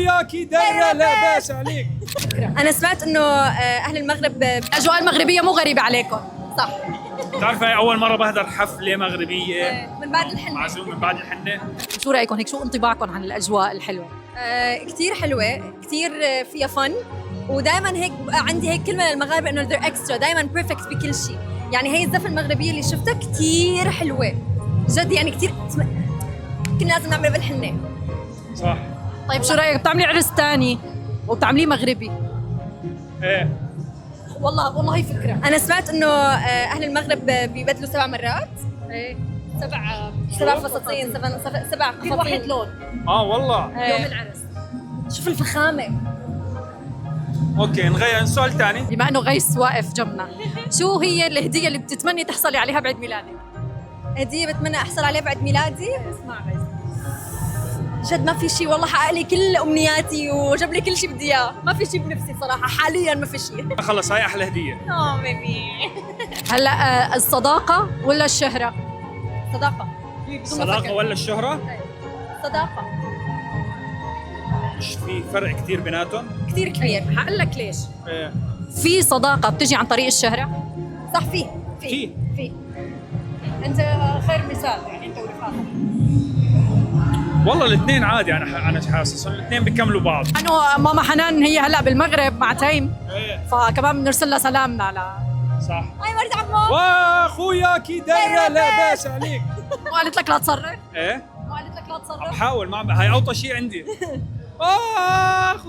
اخويا كي دايره لاباس عليك. انا سمعت انه اهل المغرب الاجواء المغربيه مو غريبه عليكم. صح. بتعرفي اول مره بحضر حفله مغربيه من بعد الحنه. معزوم من بعد الحنه. شو رايكم هيك، شو انطباعكم عن الاجواء الحلوه؟ كثير حلوه، كثير فيها فن، ودائما هيك عندي هيك كلمه للمغاربه انه they're extra، دائما بيرفكت بكل شيء. يعني هي الزفه المغربيه اللي شفتها كثير حلوه جد، يعني كثير كنا لازم نعملها بالحنه. صح. طيب شو رايك بتعملي عرس ثاني وبتعمليه مغربي؟ ايه والله هي فكره. انا سمعت انه اهل المغرب بيبدلوا 7 مرات. ايه 7 فساتين، 7 كل واحد لون والله. يوم العرس. شوف الفخامه. اوكي نغير سؤال ثاني. بما انه غيس واقف جنبنا، شو هي الهديه اللي بتتمني تحصلي عليها بعيد ميلادك؟ هديه بتمنى احصل عليها بعد ميلادي؟ اسمع غيس، جد ما في شيء والله، حقق لي كل امنياتي وجاب لي كل شيء بدي اياه، ما في شيء بنفسي صراحه حاليا، ما في شيء. خلص هاي احلى هديه. بيبي. هلا الصداقه ولا الشهره؟ صداقه. الصداقه ولا الشهره؟ صداقه. مش في فرق كثير بيناتهم؟ كثير كبير. هقول لك ليش. ايه في صداقه بتجي عن طريق الشهره. صح. في انت خير مثال، يعني انت ورفاقك. والله الاثنين عادي، انا حاسس الاثنين بيكملوا بعض. انه ماما حنان هي هلا بالمغرب مع تيم، ايه فكمان بنرسل لها سلامنا صح. هاي ولد عمو. واخويا كي دايره لاباس عليك. مو قالت لك لا تصرف؟ ايه مو قالت لك لا عم تصرف؟ بحاول، ما عم هاي اوطى شيء عندي. اخ